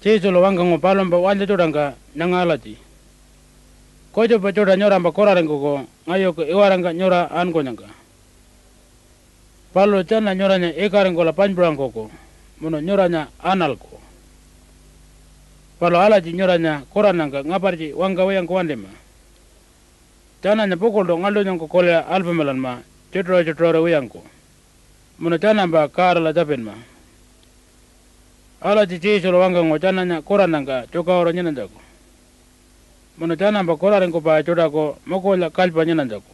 Chisolo wanga ngo palomba wanja chodanga nyangalati. Kojo pa choda nyora mba korarengo ko ngayo ko iwaranga nyora anko nyanga. Palo chana nyoranya ekarengo la panjbrangko ko mono nyoranya analko. Palo alaji nyoranya korananga ngaparji wanga wayang ko wandema. Chana nya pokoldo ngaldo nyangko kole alpamelan ma chotro wayangko. Mono chana mba kara la japen ma. Alaji chisolo wanga ngo chana nya korananga choka oro nyenanjako. Mono chana mba korarengo pa choda ko mokola kalpa nyenanjako.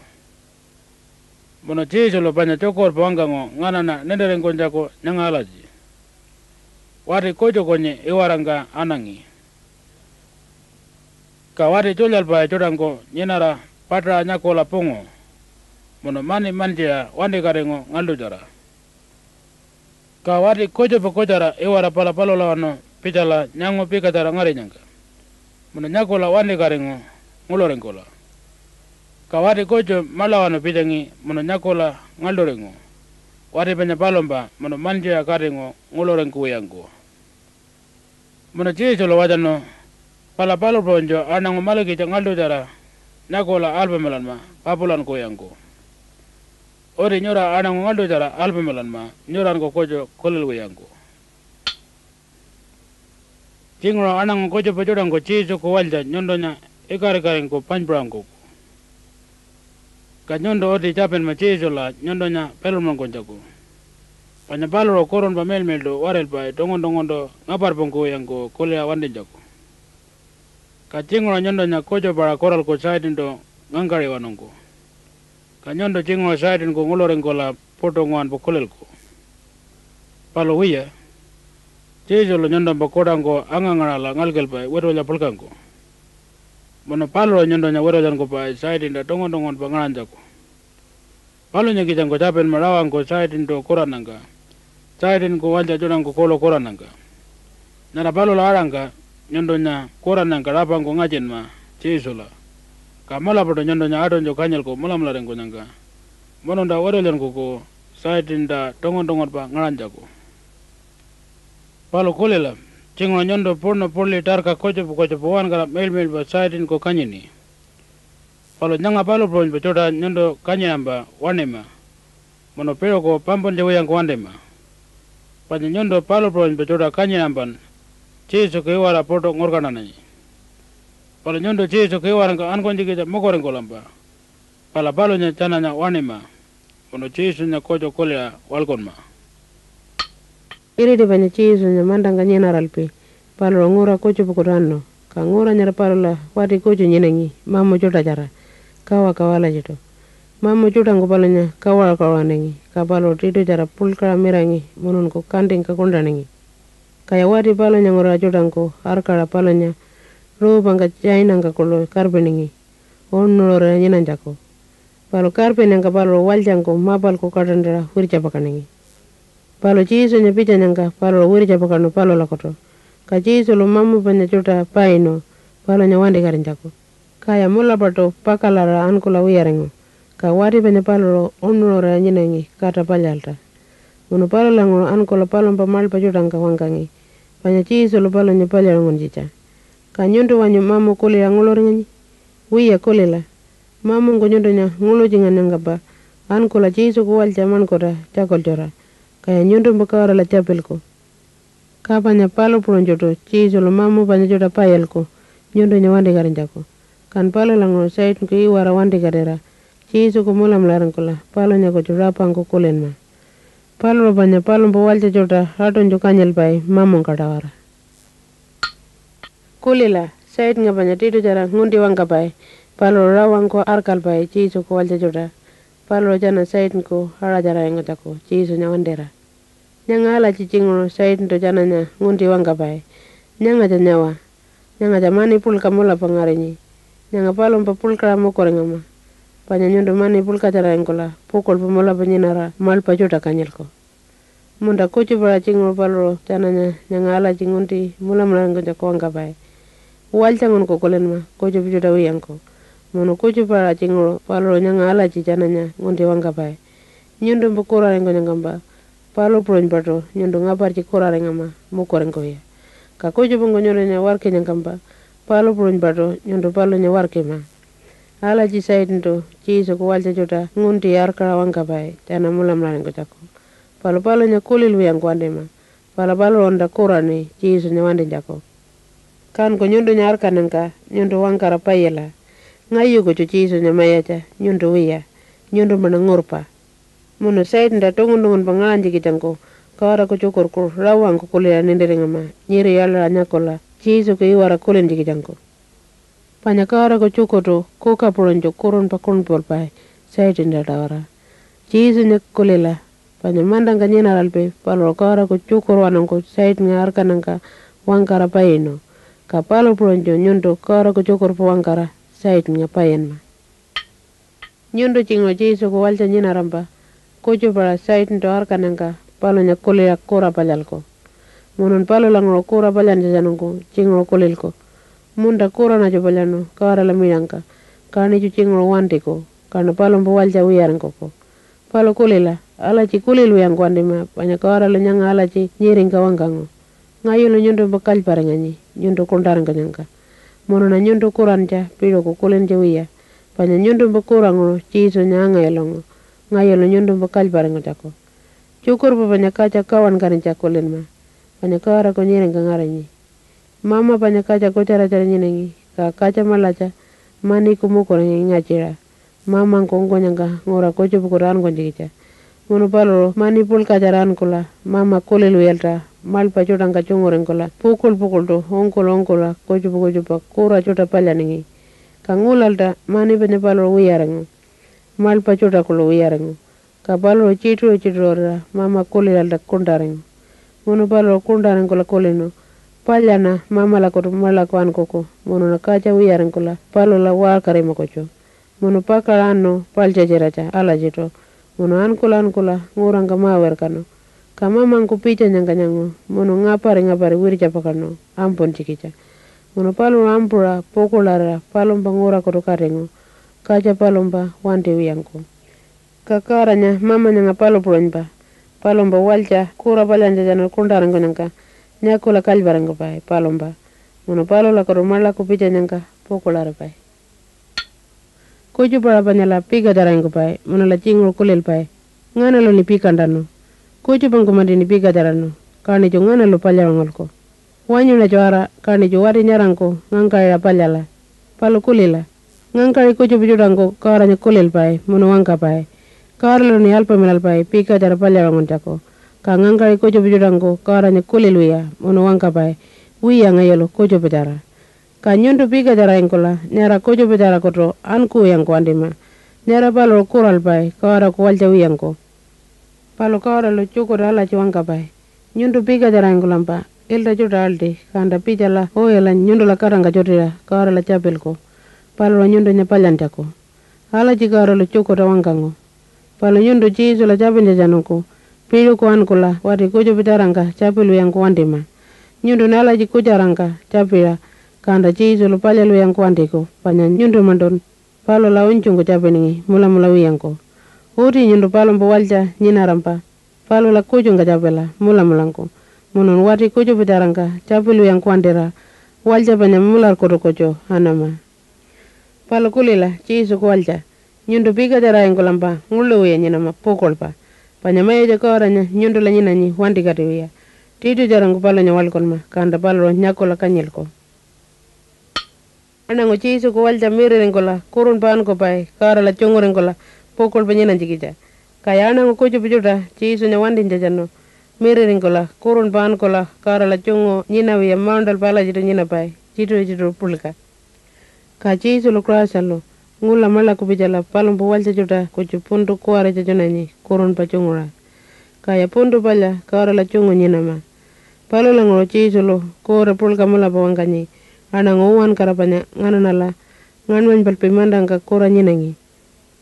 Mono chisolo panya chokor pa wanga ngo nganana nenderengo njako nyanga alaji. Wari kojo konye iwaranga anangi. Ka wari cholyal pa chodango nyenara patra nyakola pongo. Mono mani manjia wande karengo ngaldo jara. Ka wari kojo pa kojara iwara pala palo lawano pitala nyango pika jara ngare nyanga. Mono nyakola wande karengo ngulorengola. Ka wari kojo malawano pitangi mono nyakola ngaldo rengo. Wari panya palomba mono manjia karengo ngulorengo yango. Mono chisolo wajano pala palo ponjo anango malaki ngaldo jara nyakola alpamelan ma papulan ko yango. Ori nyora anango ngaldo jara alpamelan ma nyoran ko kojo kolel ko yango. Jingro anango kojo pajodan ko chiso ko walja nyondonya ikare ko panjbrangko. Ka nyondo odi chapen ma chiso la nyondonya pelumon ko jago. Panya paloro koron pa melmeldo warel pa dongondo ngapar pongko yango kolea wande jago. Ka jingro nyondonya kojo para koral ko saidin do ngangkari wanongo. Ka nyondo jingro saidin ko ngulorengo la poto nguan po kolel ko. Palo wiya chisolo nyondo mba kodango angangara la ngalgel pa wero la polkango. Mono paloro nyondonya wero jango pa saidin da dongon pa ngaranjako. Palo nyaki jango chapen marawango saidin do korananga. Saidin ko walja jodango kolo korananga. Nara palo la aranga nyondonya korananga rapango ngajen ma chisola. Ka mola poto nyondonya adonjo kanyel ko mola rengo nyanga. Mono da wero jango ko saidin da dongon pa ngaranjako. Palo kolela cingro nyondo porno porli tarka kojo wan gara mel ba saidin ko kanyini. Palo nyanga palo pronj becoda nyondo kanyamba wanema. Mono pero ko pampon jawa yang ko wandema. Panya nyondo palo pronj becoda kanyamban chiso ke wara poto ngorkananai. Palo nyondo chiso ke wara ka ankonji ke mokoren ko lamba. Pala palo nya chananya wanema. Mono chiso nya kojo kolea walkon ma. Iri de banya chiso nya mandanga nyena ralpi. Palo ngora kocho pukurano. Ka ngora nyara palo la wadi kocho nyenengi. Mamo jota jara. Kawa kawala jito. Mamo jota ngo palo nya kawala kawanengi. Ka palo tito jara pulkara mirangi. Monon ko kanding ka kondanengi. Kaya wadi palo nya ngora jota ngo arkara palo nya. Roba nga jaina nga kolo karbenengi. Onora nyena jako. Palo karbenenga palo waljango mapal ko katandara hurja pakanengi. Palo chiso nya picha nyanga palo wuri japakano palo lakoto. Ka chiso lo mamu panya chuta paino palo nya wande karinjako. Kaya mula pato pakalara ankula wiyarengo. Ka wari panya palo lo onura nyenengi kata palyalta. Mono palo lango ankula palo mpa malpa chutanga wangangi. Panya chiso lo palo nya palyarangon jicha. Ka nyondo wanyo mamu kule ya nguloringanyi. Wiya kule la. Mamu ngonyondo nya ngulo jingan nyanga pa. Ankula chiso kuwal jaman kota chakol jora. Kaya nyondo mbakawara la chapel ko. Ka panya palo pronjoto chiso lo mamu panya jota payel ko. Nyondo nya wande karinjako. Kan palo lango sait ko iwara wande karera. Chiso ko mula mlarang ko la. Palo nya ko jurapang ko kulen ma. Palo lo panya palo mpa walja jota raton jo kanyel pay mamu katawara. Kulila sait nga panya tito jara ngundi wangka pay. Palo rawang ko arkal pay chiso ko walja jota. Palo jana sait ko hara jara yang ngotako chiso nya wandera. Nyanga ala cicingro sait to jana nya ngundi wangka pay. Nyanga janyawa. Nyanga jamani pulka mula pangarenyi. Nyanga palo mpa pulka mokorengama. Panya nyondo mani pulka jara yang kola. Pukol pamula panyinara malpa jota kanyelko. Munda kucu para cingro palo jana nya nyanga ala cingundi mula ngotako wangka pay. Walcangon ko kolen ma kucu pijuda wiyangko. Mono kucu para cingro palo nyanga ala cicananya ngundi wangka pay. Nyondo mbukura rengo nyangamba. Palo pron pato nyondo ngapar cikura rengama mukorengko ya. Ka kuju pungo nyondo nya warke nya kamba. Palo purun bato nyondo palo nya warke ma. Alaji sait nto ciiso ko walja jota ngunti arkara wangka bai. Tana mula mlaning ko jako. Palo nya kulil wiyang kwande ma. Palo onda kurani ciiso nya wande jako. Kan ko nyondo nya arkanangka nyondo wangkara payela. Ngayu ko ciiso nya mayaja nyondo wiya. Nyondo mana ngurpa. Muno sait nda tungun pangalanji kitangko. Kara ko cukur ko rawang ko kuliah nenderengama. Nyiri yala nyakola. Ciiso ko iwara kulin jikitangko. Panyakara ko cukoto koka puronjo kurun pakun polpai. Sait nda tawara. Ciiso nya kulela. Panyamandang kanyena ralpe. Palo kara ko cukur wanangko sait nga arkanangka wangkara payeno. Kapalo puronjo nyondo kara ko cukur po wangkara sait nga payen ma. Nyondo cingo ciiso ko walja nyena ramba. Kucu para sait nto arkanangka. Palo nya kuliah kura palyalko. Munun palo langro kura palyan jajanungko, cingro kulilko. Munda kura na palyano, kara lamidangka. Kani cu cingro wantiko, karena palo mbawalja wiyarangkoko. Palo kulila, alaci kulil wiyang kwandima, panya kara lo nyanga alaci nyiring kawangkango. Ngayo lo nyundo bakal parengani, nyundo kundarang kanyangka. Mununa nyundo kuranja, pilo ko kulin jawiya. Panya nyundo bakurango, ciso nyanga yalongo. Ngayo lo nyundo bakal parengo jako. Cukur panya kaca kawan karin cakulin ma. Panya kara ko nyereng kangaranyi. Mama panya kaca ko cara-cara nyenengi. Ka kaca malaca. Mani kumukura ngacira. Mama ngkongo nyangka ngora ko cupukuran konjikica. Munu palo mani pul kacaran kula. Mama kulil welta. Malpa cudang kacunguren kula. Pukul to ongkola ko cupa kura cuta palyaningi. Kangulalta mani panya palo wiyarengu. Malpa cuta kulo wiyarengu. Kapalo citu ora mama kulilal da kundaring. Mono palo kundaring kola kolino. Palyana mama la ko malakuan koko. Mono na kaca wiyaring kola palo la war karima koco. Mono pakalano palja jeraca ala jito. Mono ankula ngurang kamawer kano. Kamama ngku pica nyangka. Mono ngapari wirja pakano. Ampun cikica. Mono palo ampura pokulara palomba ngura koto karingo. Kaca palomba wante wiyangko. Kakaranya mama nyanga palo puronpa. Palomba walja kura palyanja jano kundarang nyangka. Nyakula kalbarang pai palomba. Mono palo la koromala kupica nyangka pokulara pai. Kuju para panyala pika darang pai. Mono la cingul kulil pai. Ngana lo ni pika ndano. Kuju pangkumadi ni pika darano. Kani jo ngana lo palyarangolko. Wanyu na joara kani jo wari nyarangko ngangkari la palyala. Palo kulila. Ngangkari kuju bijurangko karanya kulil pai. Mono wangka pai. Karlo ni alpa milalpai pika cara palyarangon jako. Ka ngangkari kojo bijurangko karanya kulil wiya mono wangka pai. Wiya ngayolo kojo bicara. Ka nyundu pika cara engkola nyara kojo bicara koto anku yang ko andima. Nyara palo kural pai kara ko walja wiyangko. Palo kara lo cukur ala wangka pai. Nyundu pika cara engkolampa ilda juta aldi kanda pija la oyela nyundu la karanga jotira kara la capilko. Palo nyundu nyapalyan jako. Ala jikara lo cukur wangkango. Palo nyundo ciiso la capinja janungko. Pilu ko ankula wati kujo bitarangka capilu yang kuandima. Nyundo nalaji kujarangka capila kanda ciiso lo palyalu yang kuandiko. Panya nyundo mandon palo la uncungko capiningi mula wiyangko. Uti nyundo palo mbawalja nyinarampa. Palo la kujungka capila mula-mulangko. Munun wati kujo bitarangka capilu yang kuandira. Walja panya mular kojo anama. Palo kulila ciiso ko walja. Nyundo pika jara yang kolampa ngulu ya nyinama pokolpa. Panyamaya jakoranya nyundo la nyinanyi wandi katiwia. Titu jarang kupalo nyawalkonma kanda palo nyakola kanyilko. Anango ciiso ko walja mirirengkola kurun paan ko pai kara la chongorengkola pokolpa nyinan jikija. Kaya anango kucu pijuta ciiso nyawandi njajano mirirengkola kurun paan kola kara la chongo nyinawia maundal pala jito nyina pai. Jito pulika. Ka ciiso lo krasalo. Ngula mala kupijala palompo walja juta kucu pundu kuare jajonanyi kurun pacungura. Kaya pundu pala kara la chungo nyinama. Palo la ngoro ciiso lo kore pulka mala pawangkanyi. Ana nguwan karapanya ngananala nganwan palpimandang ka kura nyinangi.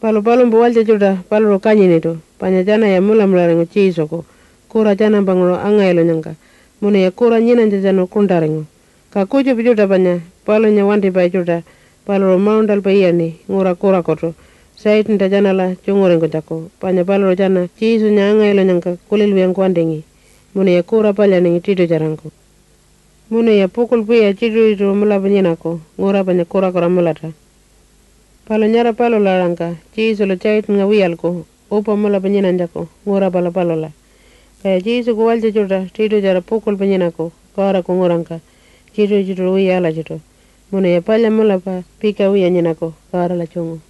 Palompo walja juta palo lo kanyi nito. Panya jana ya mula rengo ciiso ko. Kura jana bangolo angayelo nyangka. Muna ya kura nyinan jajano kundarengo. Ka kucu pijuta panya palo nyawanti pai juta. Palo maundal pa iyani ngura kura koto. Sait nita jana la chungorengo jako. Panya palo jana ciiso nya angayelo nyangka kulil wiyang kuandengi. Muna ya kura palya nengi tido jarangko. Muna ya pukul pi ya cidu itu mula penyinako, ngura banyak kura-kura mulata. Palo nyara palo larangka, cisu lo cait nga wiyalko, upa mula penyinan jako, ngura palo la. Kaya cisu ko walca cuta, tidu jara pukul penyinako, kawara ko ngurangka, cidu wiyala citu. Muna ya palya mula pa, pika wiya nyinako, kawara la cungu.